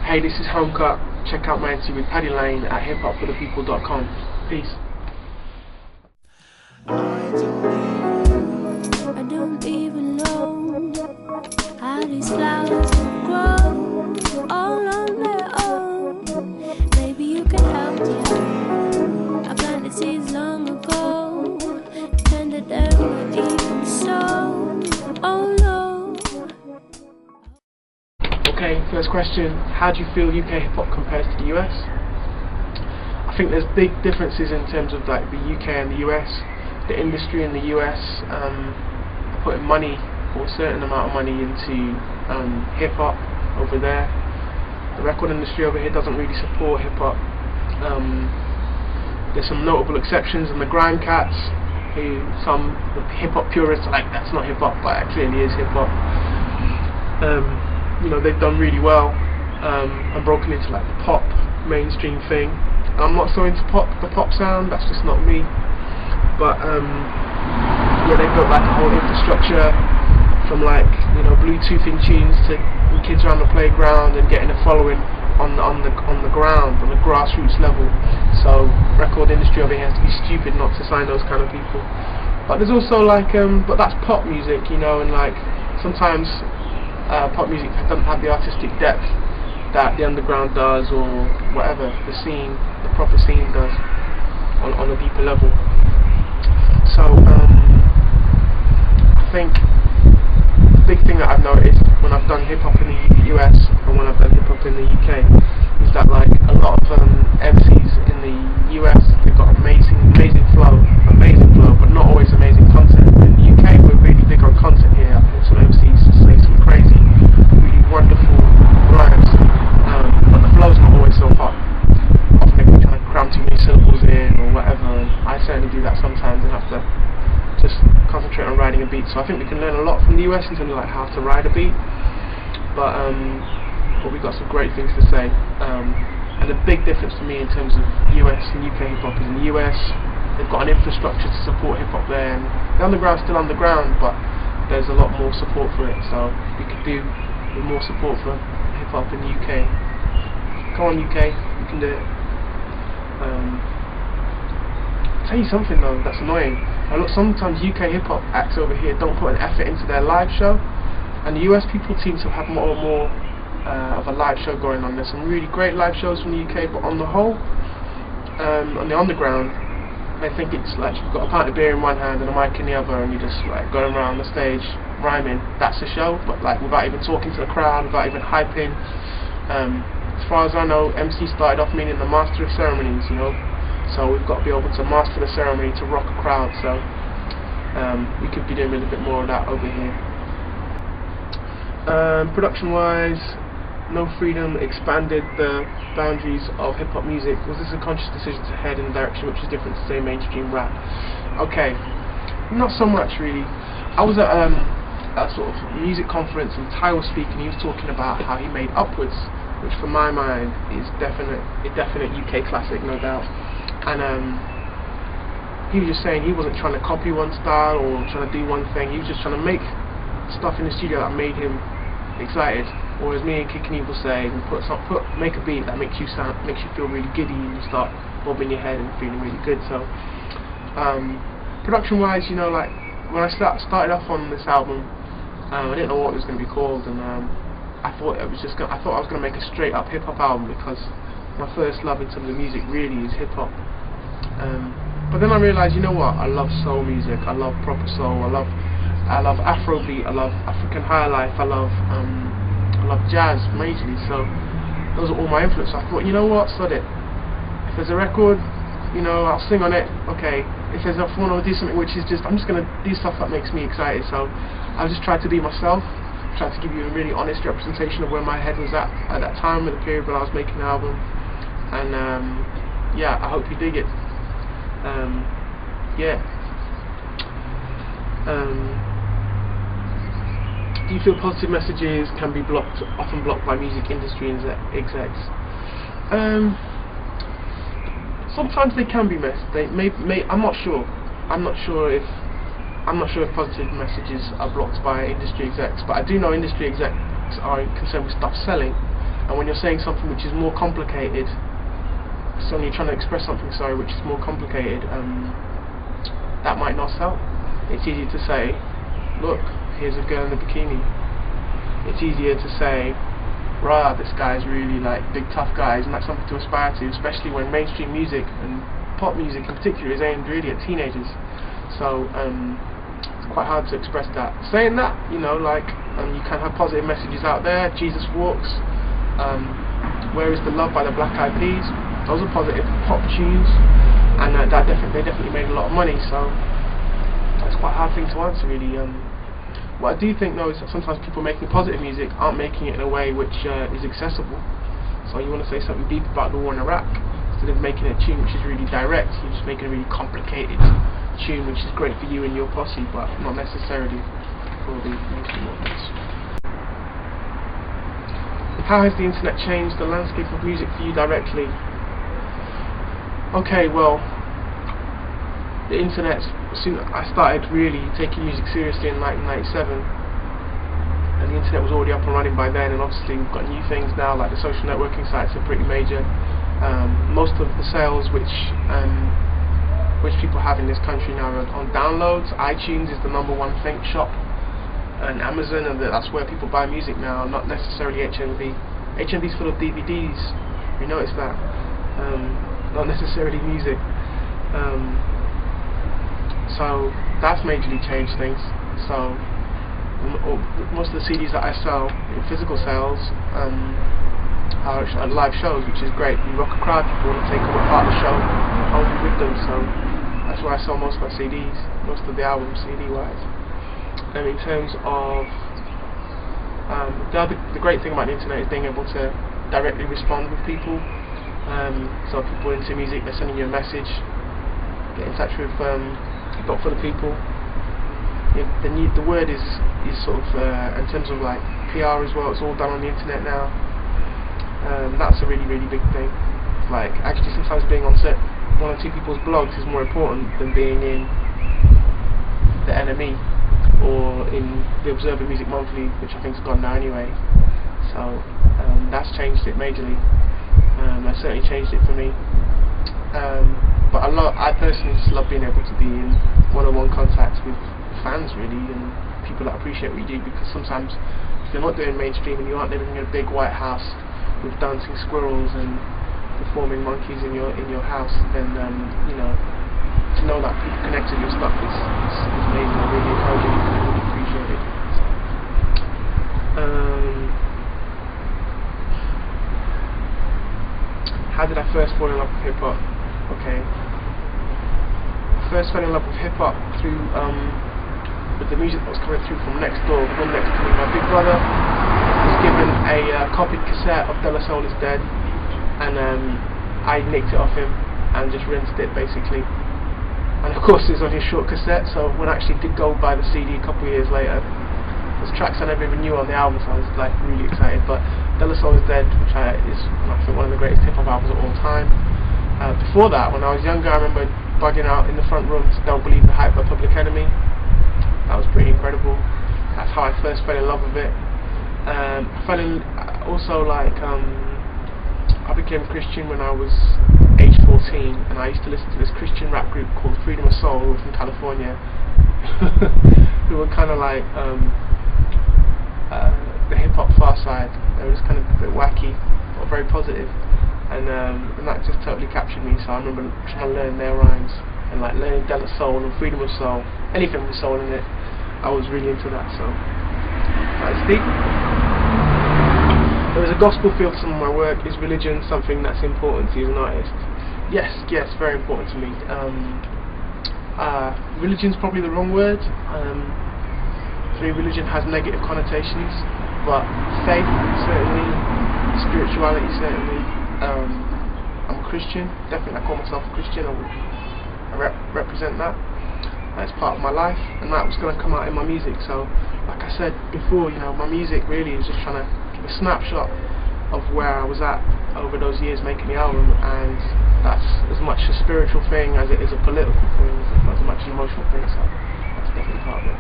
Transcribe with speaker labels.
Speaker 1: Hey, this is Homecut. Check out my interview with Paddy Lane at hiphopforthepeople.com. Peace.
Speaker 2: I don't even know how these flowers will grow all on their own. Maybe you can help me out. I planted seeds long ago, tended them not even so. Oh no.
Speaker 1: Okay, first question. How do you feel UK hip-hop compares to the US? I think there's big differences in terms of like the UK and the US. The industry in the US putting money, or a certain amount of money, into hip-hop over there. The record industry over here doesn't really support hip-hop. There's some notable exceptions, and the grime cats, who some hip-hop purists are like, that's not hip-hop, but it clearly is hip-hop. You know, they've done really well and broken into like the pop mainstream thing. And I'm not so into the pop sound, that's just not me. But yeah, they built like a whole infrastructure, from like, you know, Bluetoothing tunes to kids around the playground and getting a following on the ground, on the grassroots level. So record industry over here has to be stupid not to sign those kind of people. But there's also like but that's pop music, you know, and like sometimes pop music doesn't have the artistic depth that the underground does, or whatever the proper scene does on a deeper level. So I think the big thing that I've noticed when I've done hip hop in the US and when I've done hip hop in the UK is that like a lot of MCs in the US, they've got amazing flow, but not always amazing content. In the UK, we're really big on content here. I think some MCs just say some crazy, really wonderful rhymes, but the flow's not always so hot. Often they can be trying to cram too many syllables in or whatever, and I certainly do that sometimes and have to just concentrate on riding a beat. So I think we can learn a lot from the US in terms of like how to ride a beat, but we've got some great things to say. And the big difference for me in terms of US and UK hip hop is in the US, they've got an infrastructure to support hip hop there, and the underground's still underground, but there's a lot more support for it. So we could do with more support for hip hop in the UK. Come on, UK, you can do it. I'll tell you something though that's annoying. Look, sometimes UK hip hop acts over here don't put an effort into their live show, and the US people seem to have more and more of a live show going on. There's some really great live shows from the UK, but on the whole, on the underground, I think it's like you've got a pint of beer in one hand and a mic in the other, and you're just like going around the stage rhyming. That's a show, but like without even talking to the crowd, without even hyping. As far as I know, MC started off meaning the master of ceremonies, you know. So we've got to be able to master the ceremony to rock a crowd. So we could be doing a little bit more of that over here. Production-wise, No Freedom expanded the boundaries of hip-hop music. Was this a conscious decision to head in a direction which is different to, say, mainstream rap? Okay, not so much really. I was at a sort of music conference and Ty was speaking. He was talking about how he made Upwards, which for my mind is a definite UK classic, no doubt. And he was just saying he wasn't trying to copy one style or trying to do one thing. He was just trying to make stuff in the studio that made him excited. Or as me and Kid Knievel say, make a beat that makes you feel really giddy and you start bobbing your head and feeling really good. So production-wise, you know, like when I started off on this album, I didn't know what it was going to be called, and I thought I was going to make a straight up hip hop album because my first love in terms of music really is hip hop. But then I realised, you know what? I love soul music. I love proper soul. I love Afrobeat. I love African high life. I love jazz majorly. So those are all my influences. I thought, you know what? Sod it. If there's a record, you know, I'll sing on it. Okay. If there's a phone, I'll do something which is just, I'm just gonna do stuff that makes me excited. So I just tried to be myself. Tried to give you a really honest representation of where my head was at that time, in the period when I was making the album. And yeah, I hope you dig it. Yeah. Do you feel positive messages can be often blocked by music industry execs? Sometimes they can be I'm not sure. I'm not sure if positive messages are blocked by industry execs, but I do know industry execs are concerned with stuff selling. And when you're saying something which is more complicated, so when you're trying to express something, which is more complicated, that might not sell. It's easier to say, look, here's a girl in a bikini. It's easier to say, rah, this guy's really like big tough guys, and that's something to aspire to, especially when mainstream music and pop music in particular is aimed really at teenagers. So it's quite hard to express that. Saying that, you know, like you can have positive messages out there. Jesus Walks, Where Is the Love by the Black Eyed Peas. Those are positive pop tunes, and they definitely made a lot of money. So that's quite a hard thing to answer, really. What I do think though is that sometimes people making positive music aren't making it in a way which is accessible. So you want to say something deep about the war in Iraq, instead of making a tune which is really direct, you're just making a really complicated tune which is great for you and your posse, but not necessarily for the mainstream audience. How has the internet changed the landscape of music for you directly? Okay, well, the internet, soon I started really taking music seriously in 1997, and the internet was already up and running by then, and obviously we've got new things now, like the social networking sites are pretty major. Most of the sales which people have in this country now are on downloads. iTunes is the #1 thing, shop, and Amazon, and that's where people buy music now, not necessarily HMV. HMV's full of DVDs, you notice that, not necessarily music. So that's majorly changed things. So most of the CDs that I sell in physical sales are at live shows, which is great. You rock a crowd, people want to take them part of the show home with them. So that's where I sell most of my CDs, most of the albums CD-wise. And in terms of the great thing about the internet is being able to directly respond with people. So people into music, they're sending you a message, get in touch with Not For The People. The word is sort of in terms of like PR as well, it's all done on the internet now. That's a really big thing. Like actually sometimes being on set 1 or 2 people's blogs is more important than being in the NME or in the Observer Music Monthly, which I think has gone now anyway. So that's changed it majorly. That certainly changed it for me. But I personally just love being able to be in one-on-one contact with fans really, and people that appreciate what you do, because sometimes if you're not doing mainstream and you aren't living in a big white house with dancing squirrels and performing monkeys in your house, then you know, to know that people connect with your stuff is amazing. I really encourage it, I really appreciate it. How did I first fall in love with hip hop? Okay. I first fell in love with hip hop through with the music that was coming through from next door, from next to me. My big brother was given a copied cassette of De La Soul Is Dead, and I nicked it off him and just rented it basically. And of course it's on his short cassette, so when I actually did go buy the CD a couple of years later, there's tracks I never even knew on the album, so I was like really excited. But De La Soul Is Dead, which is I think one of the greatest hip hop albums of all time. Before that, when I was younger, I remember bugging out in the front room to Don't Believe the Hype by Public Enemy. That was pretty incredible. That's how I first fell in love with it. I fell in also like I became Christian when I was age 14, and I used to listen to this Christian rap group called Freedom of Soul, who were from California, who were kind of like the hip hop far side. They were just kind of a bit wacky, but very positive, and that just totally captured me. So I remember trying to learn their rhymes and like learning De La Soul and Freedom of Soul, anything with soul in it. I was really into that. So that's deep. There is a gospel feel to some of my work. Is religion something that's important to you as an artist? Yes, very important to me. Religion's probably the wrong word. For me, religion has negative connotations, but faith certainly, spirituality certainly. I'm a Christian, definitely I call myself a Christian, I represent that. That's part of my life, and that was going to come out in my music. So, like I said before, you know, my music really is just trying to give a snapshot of where I was at over those years making the album, and that's as much a spiritual thing as it is a political thing, as much an emotional thing. So that's definitely part of it.